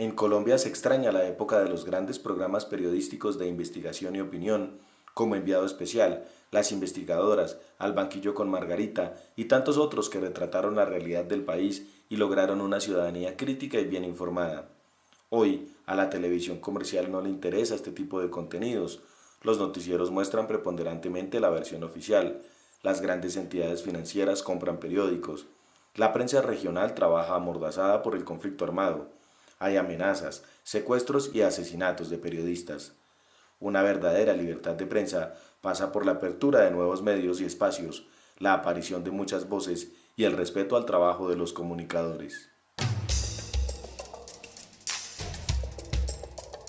En Colombia se extraña la época de los grandes programas periodísticos de investigación y opinión, como Enviado Especial, Las Investigadoras, Al Banquillo con Margarita y tantos otros que retrataron la realidad del país y lograron una ciudadanía crítica y bien informada. Hoy, a la televisión comercial no le interesa este tipo de contenidos. Los noticieros muestran preponderantemente la versión oficial. Las grandes entidades financieras compran periódicos. La prensa regional trabaja amordazada por el conflicto armado. Hay amenazas, secuestros y asesinatos de periodistas. Una verdadera libertad de prensa pasa por la apertura de nuevos medios y espacios, la aparición de muchas voces y el respeto al trabajo de los comunicadores.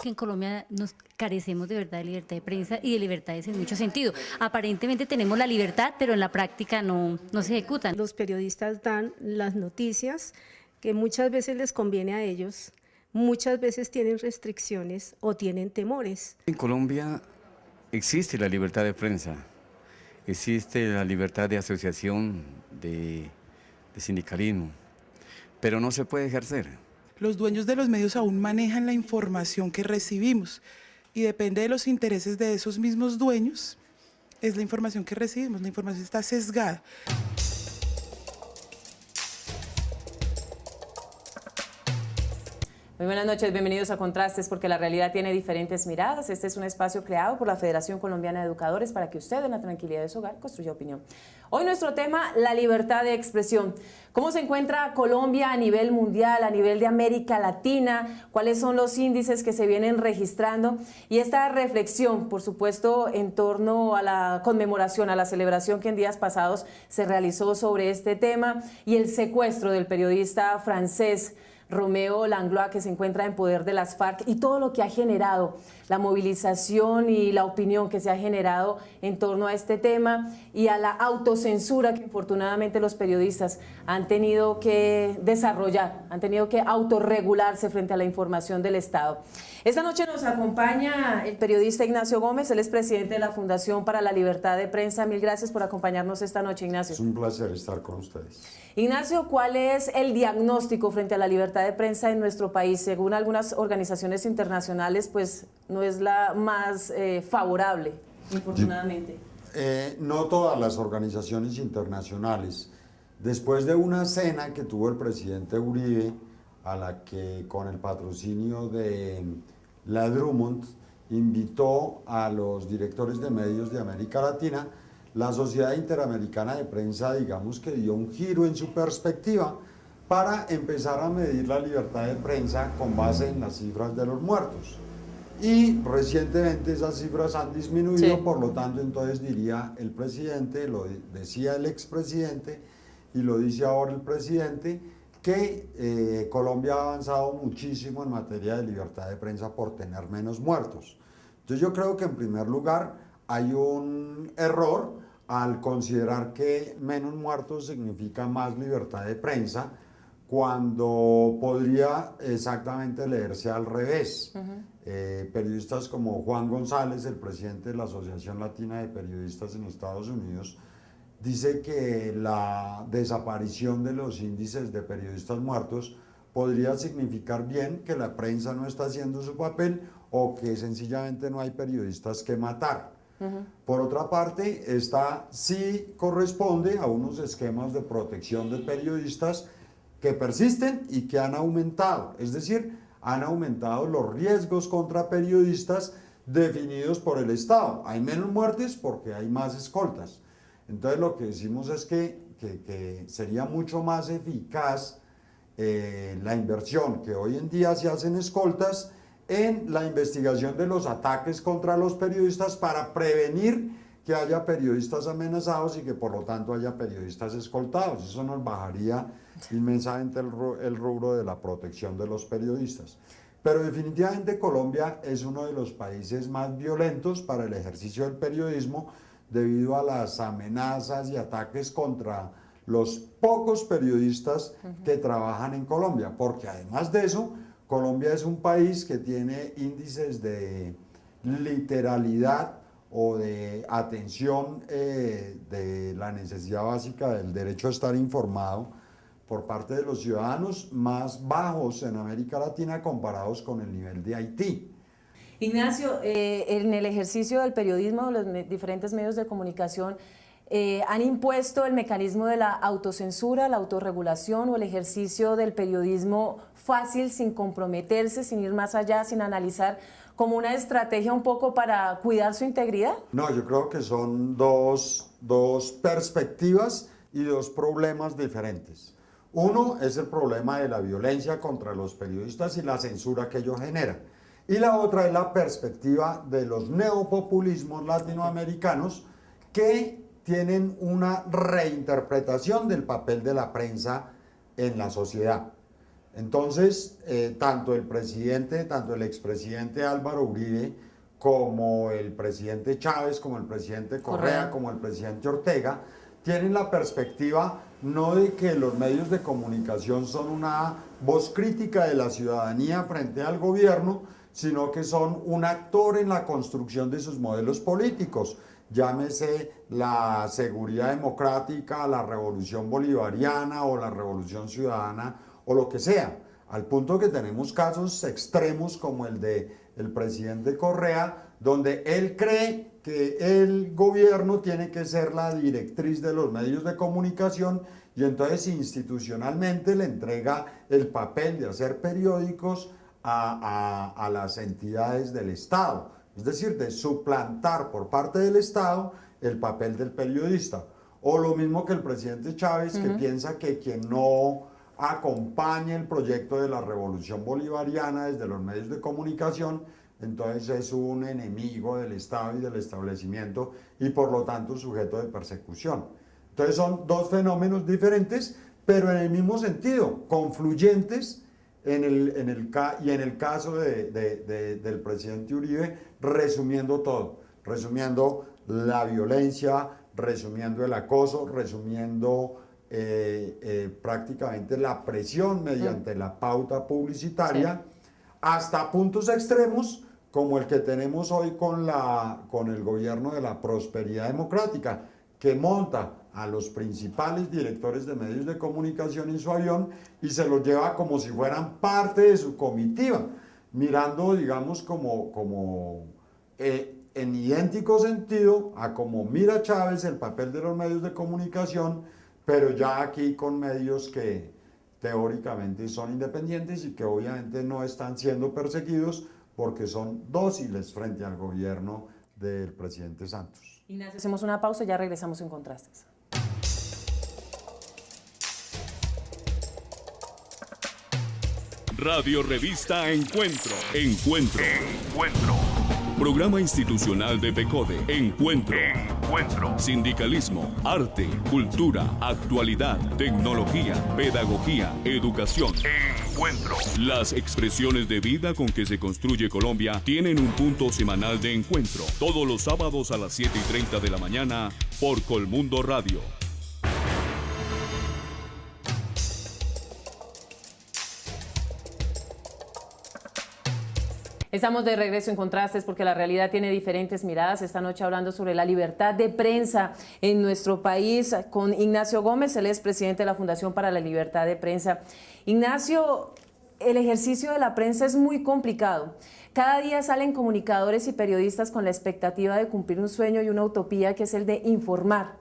Que en Colombia nos carecemos de verdad de libertad de prensa y de libertades en mucho sentido. Aparentemente tenemos la libertad, pero en la práctica no se ejecutan. Los periodistas dan las noticias que muchas veces les conviene a ellos, muchas veces tienen restricciones o tienen temores. En Colombia existe la libertad de prensa, existe la libertad de asociación, de sindicalismo, pero no se puede ejercer. Los dueños de los medios aún manejan la información que recibimos y depende de los intereses de esos mismos dueños, es la información que recibimos, la información está sesgada. Muy buenas noches, bienvenidos a Contrastes, porque la realidad tiene diferentes miradas. Este es un espacio creado por la Federación Colombiana de Educadores para que usted, en la tranquilidad de su hogar, construya opinión. Hoy nuestro tema, la libertad de expresión. ¿Cómo se encuentra Colombia a nivel mundial, a nivel de América Latina? ¿Cuáles son los índices que se vienen registrando? Y esta reflexión, por supuesto, en torno a la conmemoración, a la celebración que en días pasados se realizó sobre este tema y el secuestro del periodista francés Roméo Langlois, que se encuentra en poder de las FARC, y todo lo que ha generado, la movilización y la opinión que se ha generado en torno a este tema y a la autocensura que afortunadamente los periodistas han tenido que desarrollar, han tenido que autorregularse frente a la información del Estado. Esta noche nos acompaña el periodista Ignacio Gómez, él es presidente de la Fundación para la Libertad de Prensa. Mil gracias por acompañarnos esta noche, Ignacio. Es un placer estar con ustedes. Ignacio, ¿cuál es el diagnóstico frente a la libertad de prensa en nuestro país? Según algunas organizaciones internacionales, pues no es la más favorable, infortunadamente. No todas las organizaciones internacionales. Después de una cena que tuvo el presidente Uribe, a la que con el patrocinio de la Drummond invitó a los directores de medios de América Latina, la Sociedad Interamericana de Prensa, digamos que dio un giro en su perspectiva para empezar a medir la libertad de prensa con base en las cifras de los muertos. Y recientemente esas cifras han disminuido, sí. Por lo tanto, entonces diría el presidente, lo decía el expresidente y lo dice ahora el presidente, que Colombia ha avanzado muchísimo en materia de libertad de prensa por tener menos muertos. Entonces yo creo que en primer lugar hay un error al considerar que menos muertos significa más libertad de prensa, cuando podría exactamente leerse al revés. Periodistas como Juan González, el presidente de la Asociación Latina de Periodistas en Estados Unidos, dice que la desaparición de los índices de periodistas muertos podría significar bien que la prensa no está haciendo su papel o que sencillamente no hay periodistas que matar. Por otra parte, esta sí corresponde a unos esquemas de protección de periodistas que persisten y que han aumentado, es decir, han aumentado los riesgos contra periodistas definidos por el Estado. Hay menos muertes porque hay más escoltas. Entonces lo que decimos es que sería mucho más eficaz la inversión que hoy en día se hacen escoltas en la investigación de los ataques contra los periodistas para prevenir que haya periodistas amenazados y que por lo tanto haya periodistas escoltados. Eso nos bajaría inmensamente el rubro de la protección de los periodistas. Pero definitivamente Colombia es uno de los países más violentos para el ejercicio del periodismo debido a las amenazas y ataques contra los pocos periodistas que trabajan en Colombia, porque además de eso, Colombia es un país que tiene índices de literalidad o de atención de la necesidad básica del derecho a estar informado por parte de los ciudadanos más bajos en América Latina comparados con el nivel de Haití. Ignacio, en el ejercicio del periodismo, los diferentes medios de comunicación han impuesto el mecanismo de la autocensura, la autorregulación o el ejercicio del periodismo fácil, sin comprometerse, sin ir más allá, sin analizar, como una estrategia un poco para cuidar su integridad. No, yo creo que son dos perspectivas y dos problemas diferentes. Uno es el problema de la violencia contra los periodistas y la censura que ello genera. Y la otra es la perspectiva de los neopopulismos latinoamericanos que tienen una reinterpretación del papel de la prensa en la sociedad. Entonces, tanto el expresidente Álvaro Uribe, como el presidente Chávez, como el presidente Correa, como el presidente Ortega, tienen la perspectiva no de que los medios de comunicación son una voz crítica de la ciudadanía frente al gobierno, sino que son un actor en la construcción de sus modelos políticos. Llámese la seguridad democrática, la revolución bolivariana o la revolución ciudadana o lo que sea, al punto que tenemos casos extremos como el del presidente Correa, donde él cree que el gobierno tiene que ser la directriz de los medios de comunicación y entonces institucionalmente le entrega el papel de hacer periódicos a las entidades del Estado, es decir, de suplantar por parte del Estado el papel del periodista. O lo mismo que el presidente Chávez, que piensa que quien no acompañe el proyecto de la revolución bolivariana desde los medios de comunicación, entonces es un enemigo del Estado y del establecimiento y por lo tanto sujeto de persecución. Entonces son dos fenómenos diferentes, pero en el mismo sentido, confluyentes y en el caso del presidente Uribe, resumiendo todo, resumiendo la violencia, resumiendo el acoso, resumiendo prácticamente la presión mediante la pauta publicitaria, hasta puntos extremos como el que tenemos hoy con el gobierno de la prosperidad democrática, que monta a los principales directores de medios de comunicación en su avión y se los lleva como si fueran parte de su comitiva, mirando, digamos, en idéntico sentido a como mira Chávez el papel de los medios de comunicación, pero ya aquí con medios que teóricamente son independientes y que obviamente no están siendo perseguidos porque son dóciles frente al gobierno del presidente Santos. Ignacio, hacemos una pausa y ya regresamos en Contrastes. Radio Revista Encuentro. Programa institucional de PECODE. Encuentro. Sindicalismo, arte, cultura, actualidad, tecnología, pedagogía, educación. Las expresiones de vida con que se construye Colombia tienen un punto semanal de encuentro. Todos los sábados a las 7:30 de la mañana por Colmundo Radio. Estamos de regreso en Contrastes porque la realidad tiene diferentes miradas. Esta noche hablando sobre la libertad de prensa en nuestro país con Ignacio Gómez, él es presidente de la Fundación para la Libertad de Prensa. Ignacio, el ejercicio de la prensa es muy complicado. Cada día salen comunicadores y periodistas con la expectativa de cumplir un sueño y una utopía que es el de informar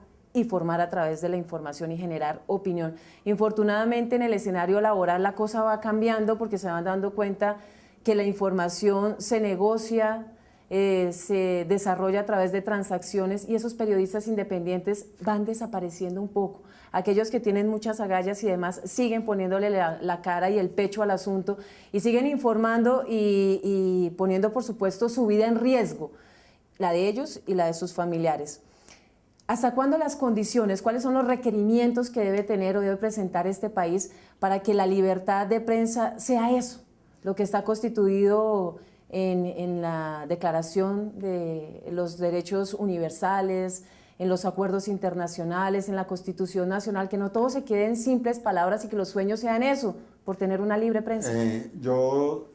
a través de la información y generar opinión. Infortunadamente en el escenario laboral la cosa va cambiando porque se van dando cuenta que la información se negocia, se desarrolla a través de transacciones y esos periodistas independientes van desapareciendo un poco. Aquellos que tienen muchas agallas y demás siguen poniéndole la cara y el pecho al asunto y siguen informando y poniendo, por supuesto, su vida en riesgo, la de ellos y la de sus familiares. ¿Hasta cuándo las condiciones, cuáles son los requerimientos que debe tener o debe presentar este país para que la libertad de prensa sea eso? Lo que está constituido en la Declaración de los Derechos Universales, en los acuerdos internacionales, en la Constitución Nacional, que no todo se quede en simples palabras y que los sueños sean eso, por tener una libre prensa. Yo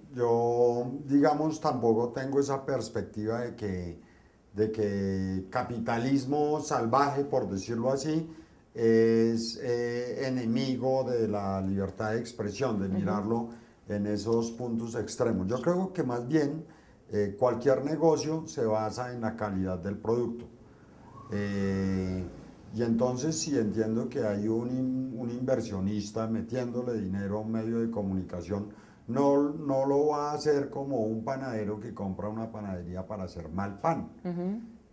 digamos, tampoco tengo esa perspectiva de que capitalismo salvaje, por decirlo así, es enemigo de la libertad de expresión, de mirarlo en esos puntos extremos. Yo creo que más bien cualquier negocio se basa en la calidad del producto. Y entonces si entiendo que hay un inversionista metiéndole dinero a un medio de comunicación, no lo va a hacer como un panadero que compra una panadería para hacer mal pan,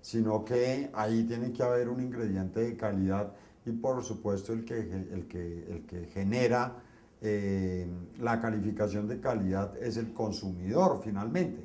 sino que ahí tiene que haber un ingrediente de calidad y por supuesto el que genera la calificación de calidad es el consumidor finalmente.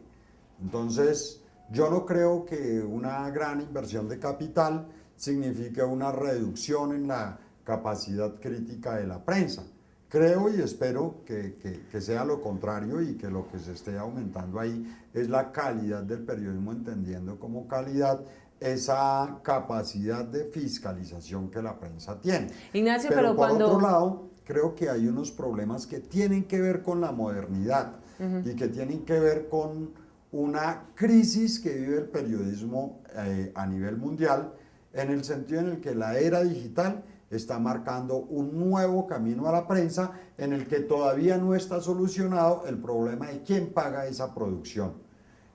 Entonces yo no creo que una gran inversión de capital signifique una reducción en la capacidad crítica de la prensa. Creo y espero que sea lo contrario y que lo que se esté aumentando ahí es la calidad del periodismo, entendiendo como calidad esa capacidad de fiscalización que la prensa tiene. Ignacio, pero por cuando... otro lado, creo que hay unos problemas que tienen que ver con la modernidad y que tienen que ver con una crisis que vive el periodismo a nivel mundial, en el sentido en el que la era digital está marcando un nuevo camino a la prensa en el que todavía no está solucionado el problema de quién paga esa producción.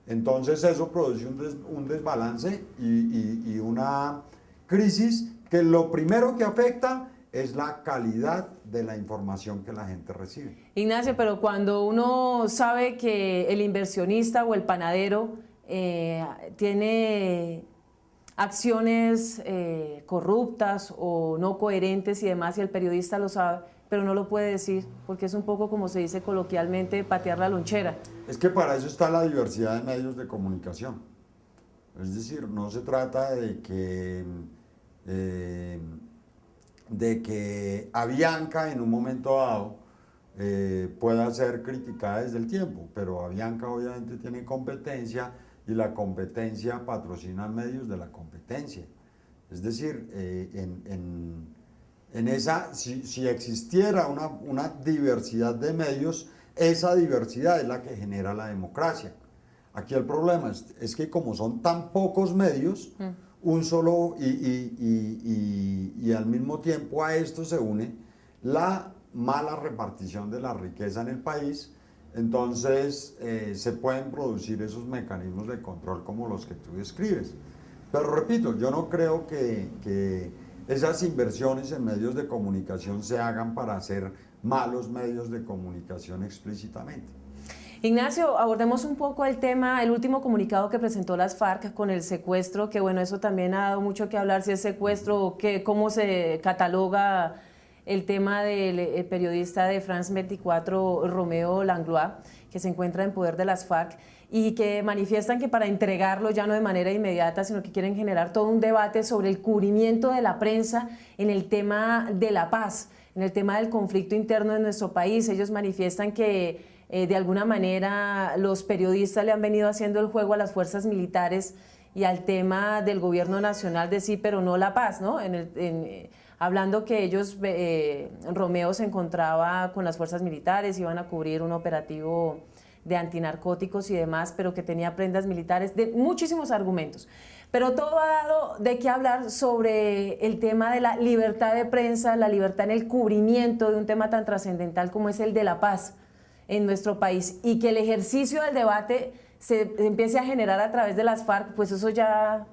Entonces eso produce un desbalance y una crisis que lo primero que afecta es la calidad de la información que la gente recibe. Ignacio, pero cuando uno sabe que el inversionista o el panadero tiene acciones corruptas o no coherentes y demás, y el periodista lo sabe, pero no lo puede decir, porque es un poco, como se dice coloquialmente, patear la lonchera. Es que para eso está la diversidad de medios de comunicación. Es decir, no se trata de que Avianca en un momento dado pueda ser criticada desde el tiempo, pero Avianca obviamente tiene competencia y la competencia patrocina medios de la competencia. Es decir, si existiera una diversidad de medios, esa diversidad es la que genera la democracia. Aquí el problema es que como son tan pocos medios, un solo y al mismo tiempo a esto se une la mala repartición de la riqueza en el país. Entonces se pueden producir esos mecanismos de control como los que tú describes. Pero repito, yo no creo que esas inversiones en medios de comunicación se hagan para hacer malos medios de comunicación explícitamente. Ignacio, abordemos un poco el tema, el último comunicado que presentó las FARC con el secuestro, que bueno, eso también ha dado mucho que hablar, si es secuestro o cómo se cataloga el tema del periodista de France 24, Romeo Langlois, que se encuentra en poder de las FARC y que manifiestan que para entregarlo ya no de manera inmediata, sino que quieren generar todo un debate sobre el cubrimiento de la prensa en el tema de la paz, en el tema del conflicto interno de nuestro país. Ellos manifiestan que de alguna manera los periodistas le han venido haciendo el juego a las fuerzas militares y al tema del gobierno nacional de sí, pero no la paz, ¿no? Hablando que ellos, Romeo se encontraba con las fuerzas militares, iban a cubrir un operativo de antinarcóticos y demás, pero que tenía prendas militares, de muchísimos argumentos. Pero todo ha dado de qué hablar sobre el tema de la libertad de prensa, la libertad en el cubrimiento de un tema tan trascendental como es el de la paz en nuestro país, y que el ejercicio del debate se empiece a generar a través de las FARC, pues eso ya...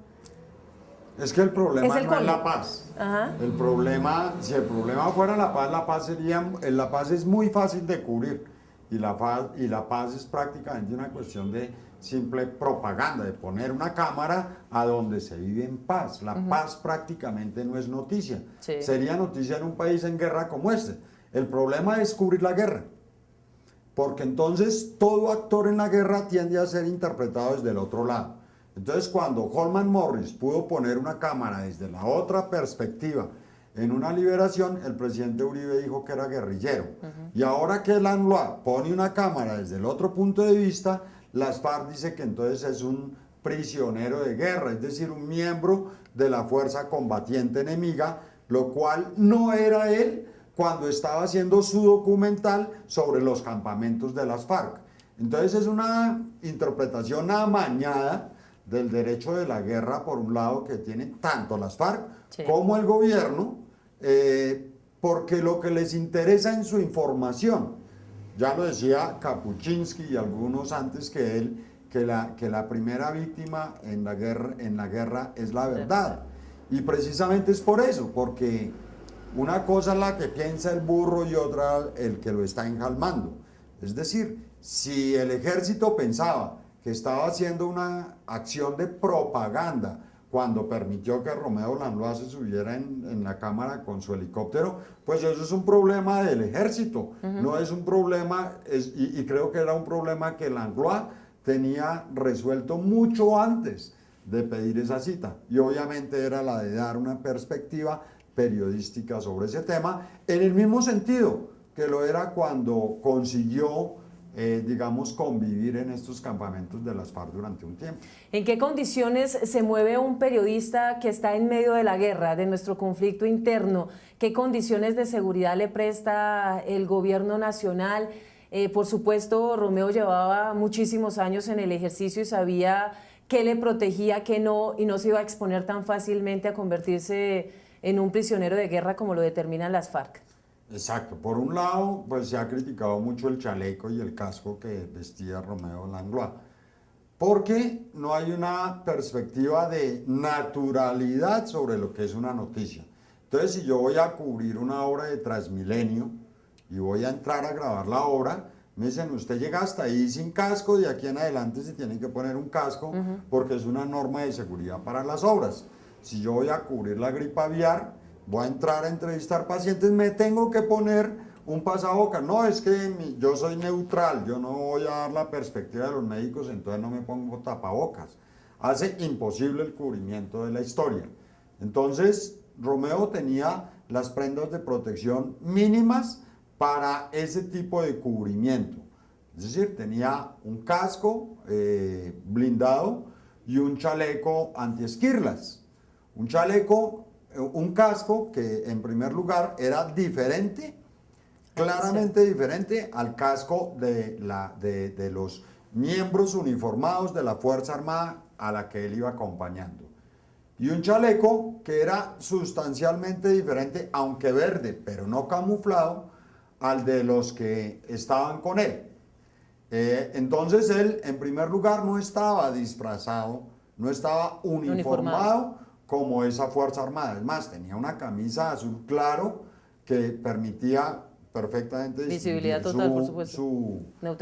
Es que el problema no es la paz. El problema, si el problema fuera la paz es muy fácil de cubrir, y la paz es prácticamente una cuestión de simple propaganda, de poner una cámara a donde se vive en paz. La paz prácticamente no es noticia. Sí. Sería noticia en un país en guerra como este. El problema es cubrir la guerra, porque entonces todo actor en la guerra tiende a ser interpretado desde el otro lado. Entonces cuando Holman Morris pudo poner una cámara desde la otra perspectiva en una liberación, el presidente Uribe dijo que era guerrillero. Y ahora que Langlois pone una cámara desde el otro punto de vista, las FARC dice que entonces es un prisionero de guerra, es decir, un miembro de la fuerza combatiente enemiga, lo cual no era él cuando estaba haciendo su documental sobre los campamentos de las FARC. Entonces es una interpretación amañada del derecho de la guerra, por un lado, que tienen tanto las FARC como el gobierno, porque lo que les interesa en su información, ya lo decía Kapuczynski y algunos antes que él, que la primera víctima en la guerra es la verdad. Y precisamente es por eso, porque una cosa es la que piensa el burro y otra el que lo está enjalmando. Es decir, si el ejército pensaba que estaba haciendo una acción de propaganda cuando permitió que Romeo Langlois se subiera en la cámara con su helicóptero, pues eso es un problema del ejército, no es un problema, y creo que era un problema que Langlois tenía resuelto mucho antes de pedir esa cita, y obviamente era la de dar una perspectiva periodística sobre ese tema, en el mismo sentido que lo era cuando consiguió digamos, convivir en estos campamentos de las FARC durante un tiempo. ¿En qué condiciones se mueve un periodista que está en medio de la guerra, de nuestro conflicto interno? ¿Qué condiciones de seguridad le presta el gobierno nacional? Por supuesto, Romeo llevaba muchísimos años en el ejercicio y sabía qué le protegía, qué no, y no se iba a exponer tan fácilmente a convertirse en un prisionero de guerra como lo determinan las FARC. Exacto. Por un lado, pues se ha criticado mucho el chaleco y el casco que vestía Romeo Langlois, porque no hay una perspectiva de naturalidad sobre lo que es una noticia. Entonces, si yo voy a cubrir una obra de Transmilenio y voy a entrar a grabar la obra, me dicen, usted llega hasta ahí sin casco, de aquí en adelante se tiene que poner un casco porque es una norma de seguridad para las obras. Si yo voy a cubrir la gripe aviar, voy a entrar a entrevistar pacientes, me tengo que poner un pasabocas. No, es que yo soy neutral, yo no voy a dar la perspectiva de los médicos, entonces no me pongo tapabocas. Hace imposible el cubrimiento de la historia. Entonces, Romeo tenía las prendas de protección mínimas para ese tipo de cubrimiento. Es decir, tenía un casco blindado y un chaleco antiesquirlas. Un casco que en primer lugar era diferente, claramente diferente al casco de los miembros uniformados de la Fuerza Armada a la que él iba acompañando. Y un chaleco que era sustancialmente diferente, aunque verde, pero no camuflado, al de los que estaban con él. Entonces él, en primer lugar, no estaba disfrazado, no estaba uniformado como esa Fuerza Armada. Es más, tenía una camisa azul claro que permitía perfectamente visibilidad total, por supuesto.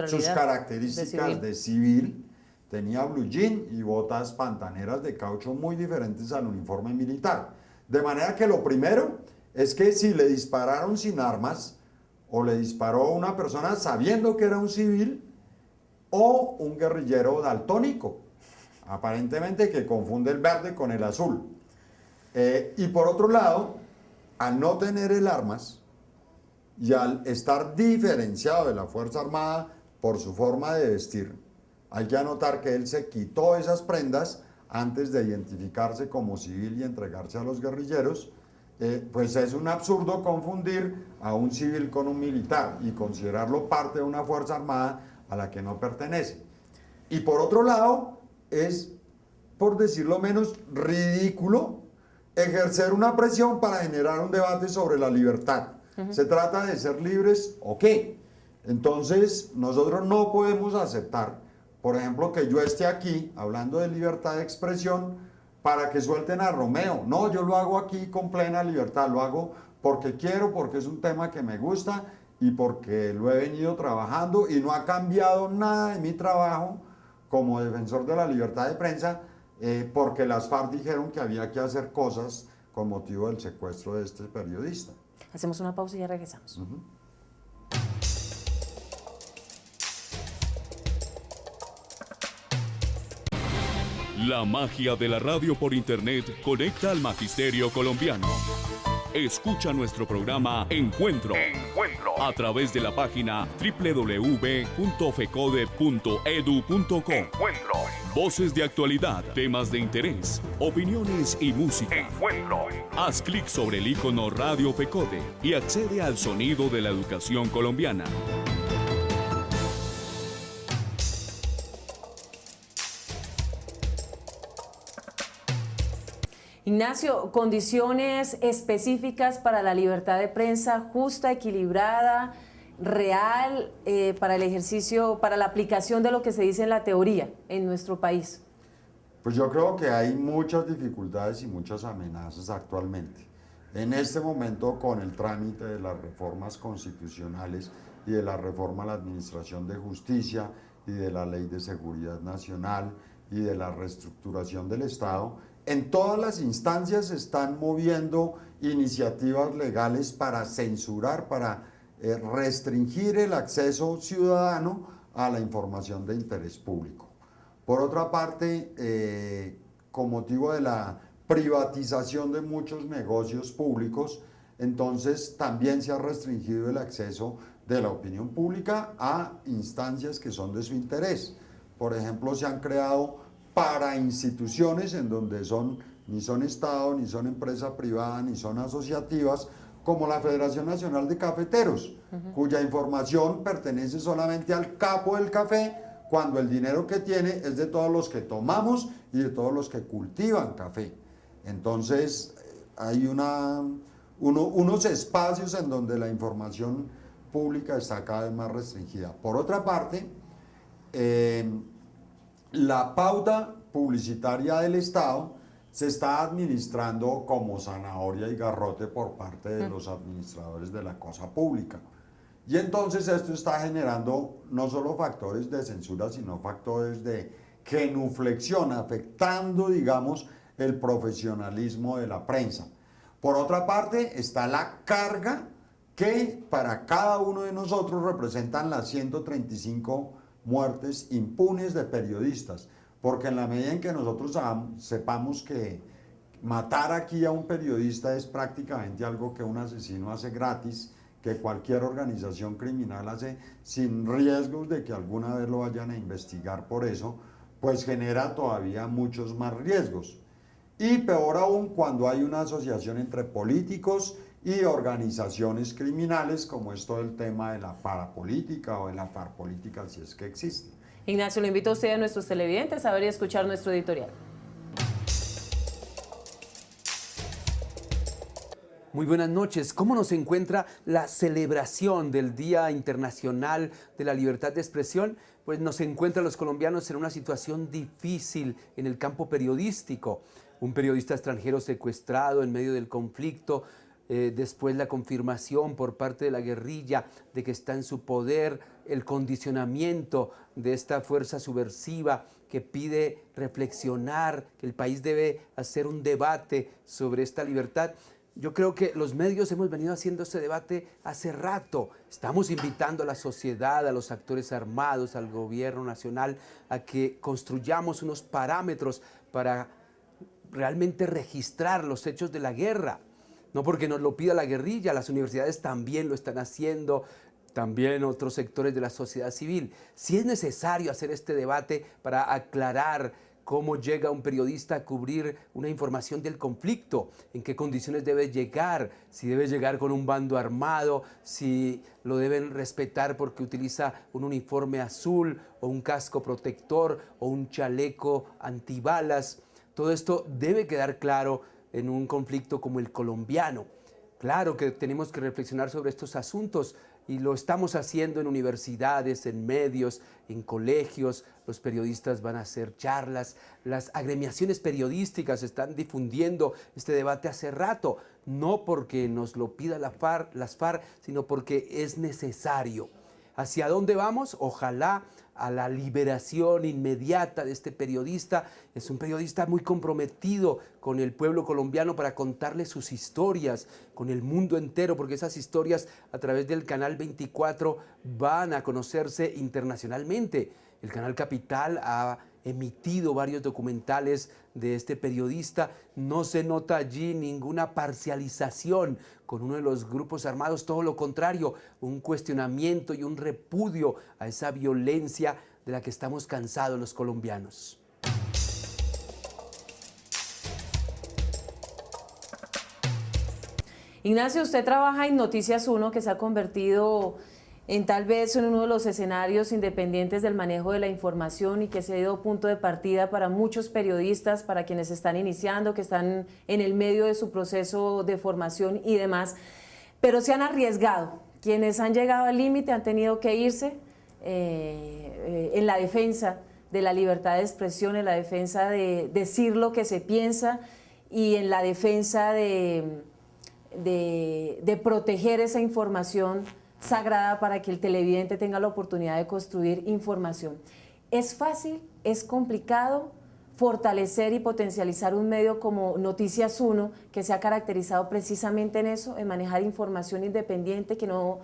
Sus características de civil. Tenía blue jean y botas pantaneras de caucho muy diferentes al uniforme militar. De manera que lo primero es que si le dispararon sin armas o le disparó a una persona sabiendo que era un civil o un guerrillero daltónico, aparentemente que confunde el verde con el azul. Y por otro lado, al no tener el armas y al estar diferenciado de la Fuerza Armada por su forma de vestir, hay que anotar que él se quitó esas prendas antes de identificarse como civil y entregarse a los guerrilleros. Pues es un absurdo confundir a un civil con un militar y considerarlo parte de una Fuerza Armada a la que no pertenece. Y por otro lado, es, por decirlo menos, ridículo ejercer una presión para generar un debate sobre la libertad. ¿Se trata de ser libres o qué? Entonces, nosotros no podemos aceptar, por ejemplo, que yo esté aquí hablando de libertad de expresión para que suelten a Romeo. No, yo lo hago aquí con plena libertad, lo hago porque quiero, porque es un tema que me gusta y porque lo he venido trabajando y no ha cambiado nada de mi trabajo como defensor de la libertad de prensa, porque las FARC dijeron que había que hacer cosas con motivo del secuestro de este periodista. Hacemos una pausa y ya regresamos. La magia de la radio por internet conecta al magisterio colombiano. Escucha nuestro programa Encuentro a través de la página www.fecode.edu.co. Voces de actualidad, temas de interés, opiniones y música. Haz clic sobre el icono Radio FECODE y accede al sonido de la educación colombiana. Ignacio, condiciones específicas para la libertad de prensa justa, equilibrada, real, para el ejercicio, para la aplicación de lo que se dice en la teoría en nuestro país. Pues yo creo que hay muchas dificultades y muchas amenazas actualmente. En este momento, con el trámite de las reformas constitucionales y de la reforma a la Administración de Justicia y de la Ley de Seguridad Nacional y de la reestructuración del Estado, en todas las instancias se están moviendo iniciativas legales para censurar, para restringir el acceso ciudadano a la información de interés público. Por otra parte, con motivo de la privatización de muchos negocios públicos, entonces también se ha restringido el acceso de la opinión pública a instancias que son de su interés. Por ejemplo, se han creado parainstituciones en donde ni son Estado, ni son empresa privada, ni son asociativas, como la Federación Nacional de Cafeteros, cuya información pertenece solamente al capo del café, cuando el dinero que tiene es de todos los que tomamos y de todos los que cultivan café. Entonces, hay unos espacios en donde la información pública está cada vez más restringida. Por otra parte, la pauta publicitaria del Estado se está administrando como zanahoria y garrote por parte de los administradores de la cosa pública. Y entonces esto está generando no solo factores de censura, sino factores de genuflexión, afectando, digamos, el profesionalismo de la prensa. Por otra parte, está la carga que para cada uno de nosotros representan las 135 muertes impunes de periodistas, porque en la medida en que nosotros sepamos que matar aquí a un periodista es prácticamente algo que un asesino hace gratis, que cualquier organización criminal hace sin riesgos de que alguna vez lo vayan a investigar por eso, pues genera todavía muchos más riesgos. Y peor aún cuando hay una asociación entre políticos y organizaciones criminales, como es todo el tema de la parapolítica o de la farpolítica, si es que existe. Ignacio, lo invito a usted y a nuestros televidentes a ver y escuchar nuestro editorial. Muy buenas noches. ¿Cómo nos encuentra la celebración del Día Internacional de la Libertad de Expresión? Pues nos encuentra a los colombianos en una situación difícil en el campo periodístico. Un periodista extranjero secuestrado en medio del conflicto, después la confirmación por parte de la guerrilla de que está en su poder, el condicionamiento de esta fuerza subversiva que pide reflexionar, que el país debe hacer un debate sobre esta libertad. Yo creo que los medios hemos venido haciendo ese debate hace rato. Estamos invitando a la sociedad, a los actores armados, al gobierno nacional, a que construyamos unos parámetros para realmente registrar los hechos de la guerra. No porque nos lo pida la guerrilla, las universidades también lo están haciendo, también otros sectores de la sociedad civil. Si es necesario hacer este debate para aclarar cómo llega un periodista a cubrir una información del conflicto, en qué condiciones debe llegar, si debe llegar con un bando armado, si lo deben respetar porque utiliza un uniforme azul o un casco protector o un chaleco antibalas. Todo esto debe quedar claro en un conflicto como el colombiano. Claro que tenemos que reflexionar sobre estos asuntos y lo estamos haciendo en universidades, en medios, en colegios. Los periodistas van a hacer charlas, las agremiaciones periodísticas están difundiendo este debate hace rato, no porque nos lo pida las FARC, sino porque es necesario. ¿Hacia dónde vamos? Ojalá a la liberación inmediata de este periodista. Es un periodista muy comprometido con el pueblo colombiano para contarle sus historias con el mundo entero, porque esas historias a través del Canal 24 van a conocerse internacionalmente. El Canal Capital ha emitido varios documentales de este periodista. No se nota allí ninguna parcialización con uno de los grupos armados, todo lo contrario, un cuestionamiento y un repudio a esa violencia de la que estamos cansados los colombianos. Ignacio, usted trabaja en Noticias 1, que se ha convertido en tal vez en uno de los escenarios independientes del manejo de la información y que se ha sido punto de partida para muchos periodistas, para quienes están iniciando, que están en el medio de su proceso de formación y demás, pero se han arriesgado. Quienes han llegado al límite han tenido que irse en la defensa de la libertad de expresión, en la defensa de decir lo que se piensa y en la defensa de proteger esa información sagrada para que el televidente tenga la oportunidad de construir información. ¿Es fácil, es complicado fortalecer y potencializar un medio como Noticias 1, que se ha caracterizado precisamente en eso, en manejar información independiente que no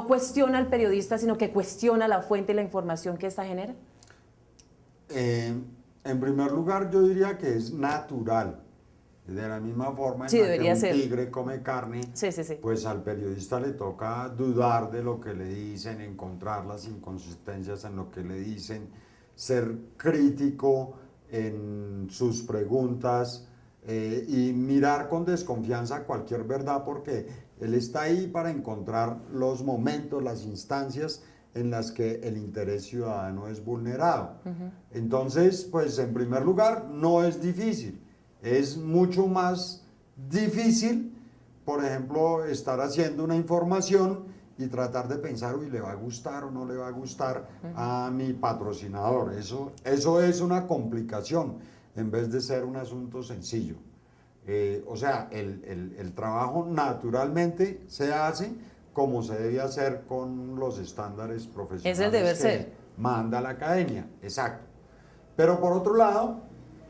cuestiona al periodista, sino que cuestiona la fuente y la información que ésta genera? En primer lugar, yo diría que es natural. De la misma forma Sí, en la que un ser. tigre come carne, Sí. pues al periodista le toca dudar de lo que le dicen, encontrar las inconsistencias en lo que le dicen, ser crítico en sus preguntas y mirar con desconfianza cualquier verdad, porque él está ahí para encontrar los momentos, las instancias en las que el interés ciudadano es vulnerado. Entonces, pues en primer lugar, no es difícil. Es mucho más difícil, por ejemplo, estar haciendo una información y tratar de pensar, uy, ¿le va a gustar o no le va a gustar a mi patrocinador? Eso es una complicación en vez de ser un asunto sencillo. O sea, el trabajo naturalmente se hace como se debe hacer con los estándares profesionales. Es el deber que ser. manda la academia, exacto. Pero por otro lado,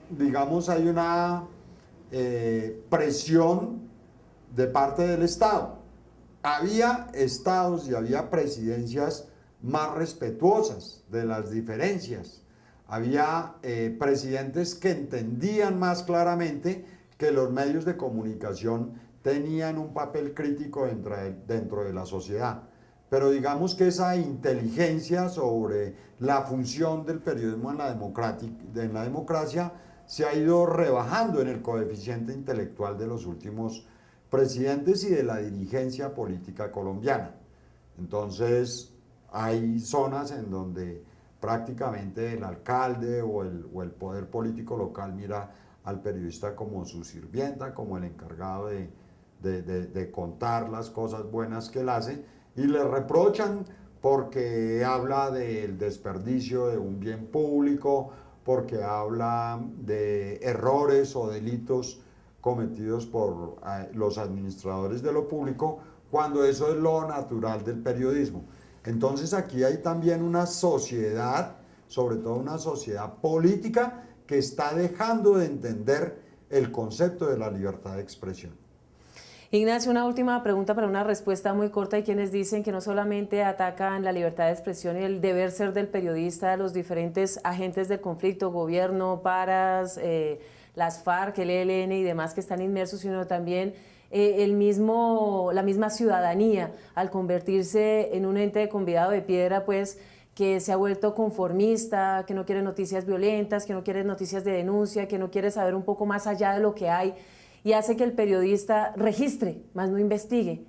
digamos, hay una presión de parte del Estado. Había estados y había presidencias más respetuosas de las diferencias. Había presidentes que entendían más claramente que los medios de comunicación tenían un papel crítico dentro de la sociedad. Pero digamos que esa inteligencia sobre la función del periodismo en la democracia se ha ido rebajando en el coeficiente intelectual de los últimos presidentes y de la dirigencia política colombiana. Entonces, hay zonas en donde prácticamente el alcalde o el poder político local mira al periodista como su sirvienta, como el encargado de contar las cosas buenas que él hace, y le reprochan porque habla del desperdicio de un bien público, porque habla de errores o delitos cometidos por los administradores de lo público, cuando eso es lo natural del periodismo. Entonces aquí hay también una sociedad, sobre todo una sociedad política, que está dejando de entender el concepto de la libertad de expresión. Ignacio, una última pregunta para una respuesta muy corta. Hay quienes dicen que no solamente atacan la libertad de expresión y el deber ser del periodista, de los diferentes agentes del conflicto, gobierno, paras, las FARC, el ELN y demás que están inmersos, sino también la misma ciudadanía, al convertirse en un ente de convidado de piedra, pues, que se ha vuelto conformista, que no quiere noticias violentas, que no quiere noticias de denuncia, que no quiere saber un poco más allá de lo que hay, y hace que el periodista registre, más no investigue.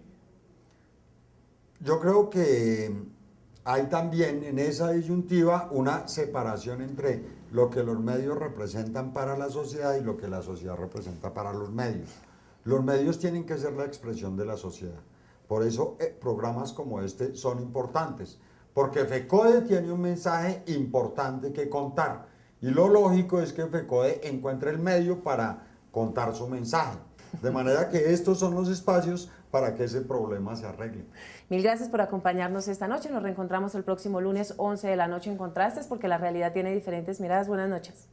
Yo creo que hay también en esa disyuntiva una separación entre lo que los medios representan para la sociedad y lo que la sociedad representa para los medios. Los medios tienen que ser la expresión de la sociedad. Por eso programas como este son importantes, porque FECODE tiene un mensaje importante que contar. Y lo lógico es que FECODE encuentre el medio para contar su mensaje. De manera que estos son los espacios para que ese problema se arregle. Mil gracias por acompañarnos esta noche. Nos reencontramos el próximo lunes 11 de la noche en Contrastes, porque la realidad tiene diferentes miradas. Buenas noches.